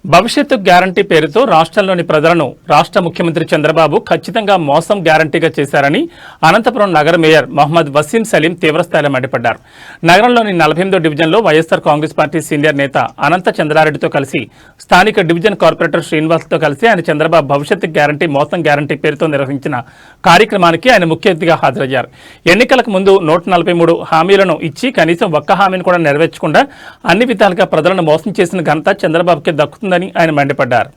భవిష్యత్తు గ్యారంటీ పేరుతో రాష్ట్రంలోని ప్రజలను రాష్ట్ర ముఖ్యమంత్రి చంద్రబాబు ఖచ్చితంగా మోసం గ్యారంటీగా చేశారని అనంతపురం నగర మేయర్ మహమ్మద్ వసీం సలీం తీవ్రస్థాయిలో మండిపడ్డారు. నగరంలోని 48వ డివిజన్లో వైఎస్ఆర్ కాంగ్రెస్ పార్టీ సీనియర్ నేత అనంత చంద్రారెడ్డితో కలిసి స్థానిక డివిజన్ కార్పొరేటర్ శ్రీనివాస్తో కలిసి ఆయన చంద్రబాబు భవిష్యత్తు గ్యారంటీ మోసం గ్యారంటీ పేరుతో నిర్వహించిన కార్యక్రమానికి ఆయన ముఖ్య అతిథిగా హాజరయ్యారు. ఎన్నికలకు ముందు 143 హామీలను ఇచ్చి కనీసం ఒక్క హామీని కూడా నెరవేర్చకుండా అన్ని విధాలుగా ప్రజలను మోసం చేసిన ఘనత చంద్రబాబుకే దక్కుతుందని ఆయన మండిపడ్డారు.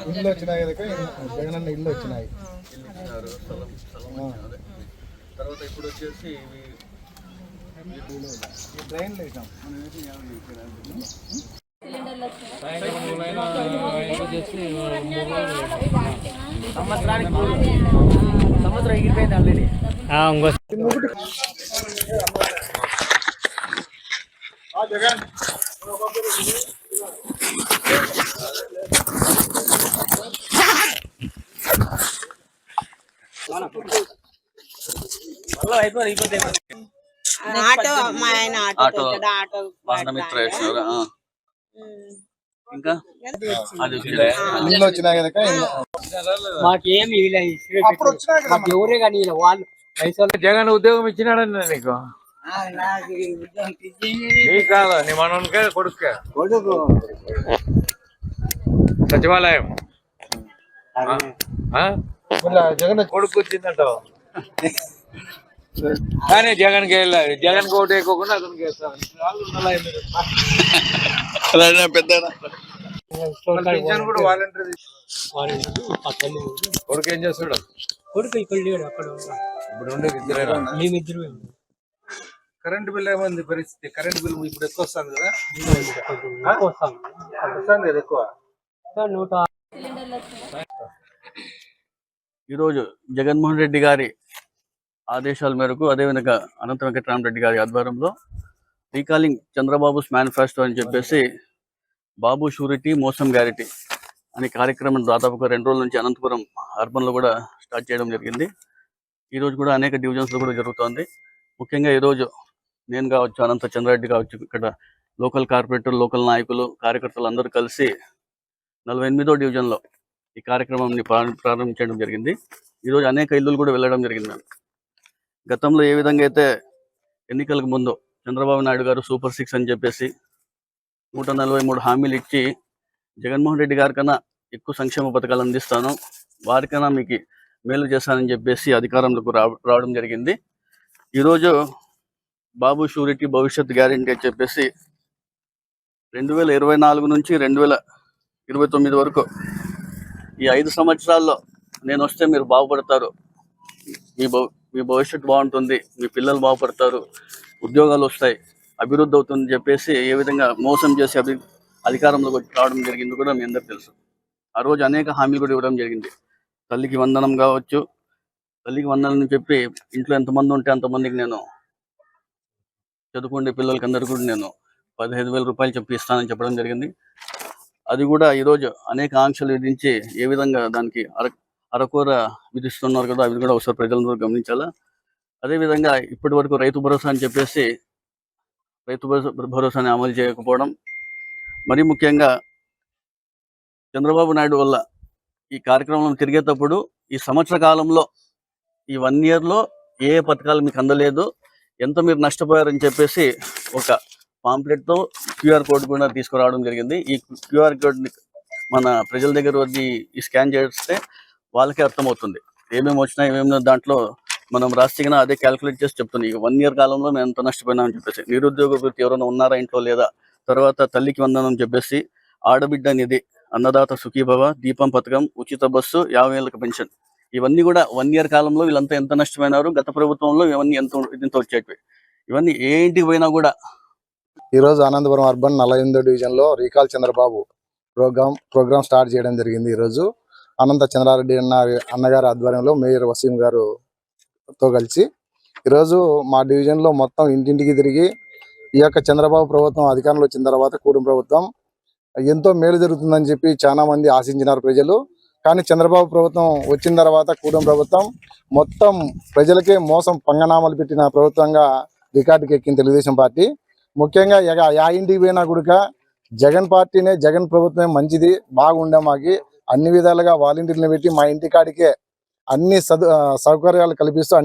ఇల్లు వచ్చినాయి జగనన్న ఇల్లు వచ్చినాయి. తర్వాత ఇప్పుడు వచ్చేసి ట్రైన్లు వేసాం. సంవత్సరం ఎగిరిపోయింది ఆల్రెడీ. జగన్ ఆటో మా ఆయన ఆటో ఆటో ఇంకా ఇల్లు వచ్చినాయి కదా. మాకేమి మాకు ఎవరే కానీ వాళ్ళు జగన్ ఉద్యోగం ఇచ్చినాడన్నా నీకు? నీకు కాదు, నీ మనకే కొడుకు సచివాలయం జగన్ కొడుకు వచ్చిందంటావు. కానీ జగన్కి వెళ్ళాలి. జగన్ ఓటు వేయకోకుండా అతనికి వేస్తాను. కూడా వాలంటీర్ కొడుకు ఏం చేస్తాడు? కొడుకు ఇక్కడ లేడు, అక్కడ ఇప్పుడు ఉండే ఇద్దరేనా? మేమిద్దరు కరెంట్ బిల్ ఏమైంది పరిస్థితి? కరెంట్ బిల్ ఇప్పుడు ఎక్కువ వస్తుంది కదా. వస్తుంది కదా ఎక్కువ. ఈరోజు జగన్మోహన్ రెడ్డి గారి ఆదేశాల మేరకు అదేవిధంగా అనంత వెంకటరామరెడ్డి గారి ఆధ్వర్యంలో రీకాలింగ్ చంద్రబాబుస్ మేనిఫెస్టో అని చెప్పేసి బాబు షూరిటీ మోసం గ్యారెంటీ అనే కార్యక్రమం దాదాపుగా 2 రోజుల నుంచి అనంతపురం అర్బన్లో కూడా స్టార్ట్ చేయడం జరిగింది. ఈరోజు కూడా అనేక డివిజన్స్లో కూడా జరుగుతోంది. ముఖ్యంగా ఈరోజు నేను కావచ్చు, అనంత చంద్రారెడ్డి కావచ్చు, ఇక్కడ లోకల్ కార్పొరేటర్, లోకల్ నాయకులు, కార్యకర్తలు అందరూ కలిసి 48వ డివిజన్లో ఈ కార్యక్రమాన్ని ప్రారంభించడం జరిగింది. ఈరోజు అనేక ఇల్లులు కూడా వెళ్ళడం జరిగింది. గతంలో ఏ విధంగా అయితే ఎన్నికలకు ముందు చంద్రబాబు నాయుడు గారు సూపర్ 6 అని చెప్పేసి 143 హామీలు ఇచ్చి జగన్మోహన్ రెడ్డి గారి కన్నా ఎక్కువ సంక్షేమ పథకాలు అందిస్తాను, వారికన్నా మీకు మేలు చేస్తానని చెప్పేసి అధికారంలోకి రావడం జరిగింది. ఈరోజు బాబు షూరిటీ భవిష్యత్ గ్యారెంటీ అని చెప్పేసి 2024 నుంచి 2029 వరకు ఈ 5 సంవత్సరాల్లో నేను వస్తే మీరు బాగుపడతారు, మీ భవిష్యత్తు బాగుంటుంది, మీ పిల్లలు బాగుపడతారు, ఉద్యోగాలు వస్తాయి, అభివృద్ధి అవుతుందని చెప్పేసి ఏ విధంగా మోసం చేసి అధికారంలోకి రావడం జరిగింది కూడా మీ అందరికి తెలుసు. ఆ రోజు అనేక హామీలు కూడా ఇవ్వడం జరిగింది. తల్లికి వందనం కావచ్చు, తల్లికి వందనం చెప్పి ఇంట్లో ఎంతమంది ఉంటే అంతమందికి నేను చదువుకునే పిల్లలకి అందరికీ కూడా నేను 15,000 రూపాయలు చెప్పి ఇస్తానని చెప్పడం జరిగింది. అది కూడా ఈరోజు అనేక ఆంక్షలు విధించి ఏ విధంగా దానికి అరకూర విధిస్తున్నారు కదా, అవి కూడా ఒకసారి ప్రజలందరూ గమనించాలా. అదేవిధంగా ఇప్పటి వరకు రైతు భరోసా అని చెప్పేసి రైతు భరోసాని అమలు చేయకపోవడం, మరీ ముఖ్యంగా చంద్రబాబు నాయుడు వల్ల ఈ కార్యక్రమం తిరిగేటప్పుడు ఈ సంవత్సర కాలంలో ఈ 1 ఇయర్లో ఏ పథకాలు మీకు అందలేదు, ఎంత మీరు నష్టపోయారని చెప్పేసి ఒక పాంప్లెట్తో QR కోడ్ కూడా తీసుకురావడం జరిగింది. ఈ QR కోడ్ని మన ప్రజల దగ్గర వద్ద ఈ స్కాన్ చేస్తే వాళ్ళకే అర్థమవుతుంది ఏమేమి వచ్చినాయి, ఏమేమి దాంట్లో మనం రాసిగిన అదే క్యాల్కులేట్ చేసి చెప్తుంది. ఇక 1 ఇయర్ కాలంలో మేము ఎంత నష్టపోయినామని చెప్పేసి, నిరుద్యోగ వృత్తి ఎవరైనా ఉన్నారా ఇంట్లో లేదా, తర్వాత తల్లికి వందనం చెప్పేసి, ఆడబిడ్డ నిధి, అన్నదాత సుఖీభవ, దీపం పథకం, ఉచిత బస్సు, 50 ఏళ్ళకి పెన్షన్, ఇవన్నీ కూడా 1 ఇయర్ కాలంలో వీళ్ళంతా ఎంత నష్టపోయినారు, గత ప్రభుత్వంలో ఇవన్నీ ఎంత వచ్చేటివి, ఇవన్నీ ఏ ఇంటికి పోయినా కూడా. ఈరోజు అనంతపురం అర్బన్ 48వ డివిజన్లో రీకాల్ చంద్రబాబు ప్రోగ్రామ్ స్టార్ట్ చేయడం జరిగింది. ఈరోజు అనంత చంద్రారెడ్డి అన్నగారి ఆధ్వర్యంలో మేయర్ వసీం గారుతో కలిసి ఈరోజు మా డివిజన్లో మొత్తం ఇంటింటికి తిరిగి ఈ యొక్క చంద్రబాబు ప్రభుత్వం అధికారంలో వచ్చిన తర్వాత కూటమి ప్రభుత్వం ఎంతో మేలు జరుగుతుందని చెప్పి చాలా మంది ఆశించినారు ప్రజలు. కానీ చంద్రబాబు ప్రభుత్వం వచ్చిన తర్వాత కూటమి ప్రభుత్వం మొత్తం ప్రజలకే మోసం పంగనామాలు పెట్టిన ప్రభుత్వంగా రికార్డుకి ఎక్కింది తెలుగుదేశం పార్టీ. ముఖ్యంగా యా ఇంటికి పోయినా కూడా జగన్ పార్టీనే, జగన్ ప్రభుత్వమే మంచిది, బాగుండే మాకి అన్ని విధాలుగా వాలంటీర్లను పెట్టి మా ఇంటి కాడికే అన్ని సౌకర్యాలు కల్పిస్తూ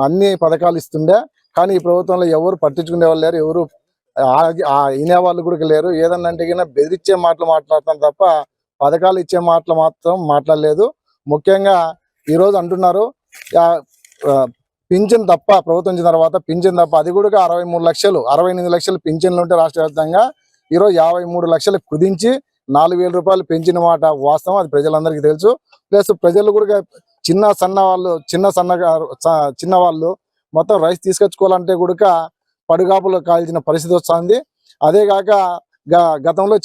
అన్ని పథకాలు ఇస్తుండే. కానీ ఈ ప్రభుత్వంలో ఎవరు పట్టించుకునే వాళ్ళు లేరు, ఎవరు వినేవాళ్ళు కూడా లేరు. ఏదన్నా అంటే బెదిరించే మాటలు మాట్లాడతాం తప్ప పథకాలు ఇచ్చే మాటలు మాత్రం మాట్లాడలేదు. ముఖ్యంగా ఈరోజు అంటున్నారు పింఛన్ తప్ప, ప్రభుత్వం వచ్చిన తర్వాత పింఛన్ తప్ప, అది కూడా 63 లక్షలు 68 లక్షలు పింఛన్లు ఉంటే రాష్ట్ర వ్యాప్తంగా ఈరోజు 53 లక్షలు కుదించి 4,000 రూపాయలు పెంచిన మాట వాస్తవం, అది ప్రజలందరికీ తెలుసు. ప్లస్ ప్రజలు కూడా చిన్న వాళ్ళు మొత్తం రైస్ తీసుకొచ్చుకోవాలంటే కూడా పడుగాపులో కాల్చిన పరిస్థితి వస్తుంది. అదే కాక గతంలో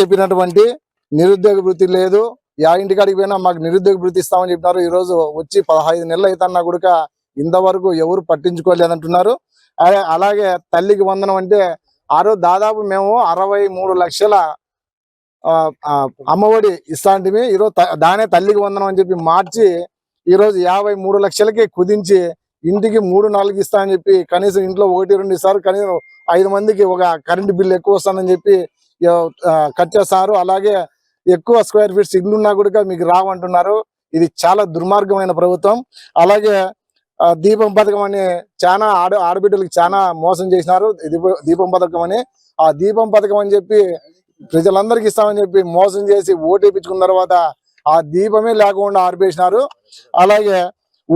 చెప్పినటువంటి నిరుద్యోగ వృత్తి లేదు. యా ఇంటికాడికి పోయినా మాకు నిరుద్యోగ వృత్తి ఇస్తామని చెప్పినారు. ఈ రోజు వచ్చి 15 నెలలు అవుతున్నా కూడా ఇంతవరకు ఎవరు పట్టించుకోలేదంటున్నారు. అలాగే తల్లికి వందనం అంటే ఆ రోజు దాదాపు మేము 63 లక్షల అమ్మఒడి ఇస్తాంటివి. ఈరోజు దానే తల్లికి వందనం అని చెప్పి మార్చి ఈరోజు 53 లక్షలకి కుదించి ఇంటికి 3-4 ఇస్తా అని చెప్పి కనీసం ఇంట్లో 1-2 ఇస్తారు, కనీసం 5 మందికి ఒక కరెంటు బిల్లు ఎక్కువ వస్తుందని చెప్పి కట్ చేస్తారు. అలాగే ఎక్కువ స్క్వేర్ ఫీట్స్ ఇల్లున్నా కూడా మీకు రావంటున్నారు. ఇది చాలా దుర్మార్గమైన ప్రభుత్వం. అలాగే దీపం పథకం అని చాలా ఆడబిడ్డలకు చాలా మోసం చేసినారు. దీపం పథకం అని, ఆ దీపం పథకం అని చెప్పి ప్రజలందరికీ ఇస్తామని చెప్పి మోసం చేసి ఓటేపించుకున్న తర్వాత ఆ దీపమే లేకుండా ఆర్పేసినారు. అలాగే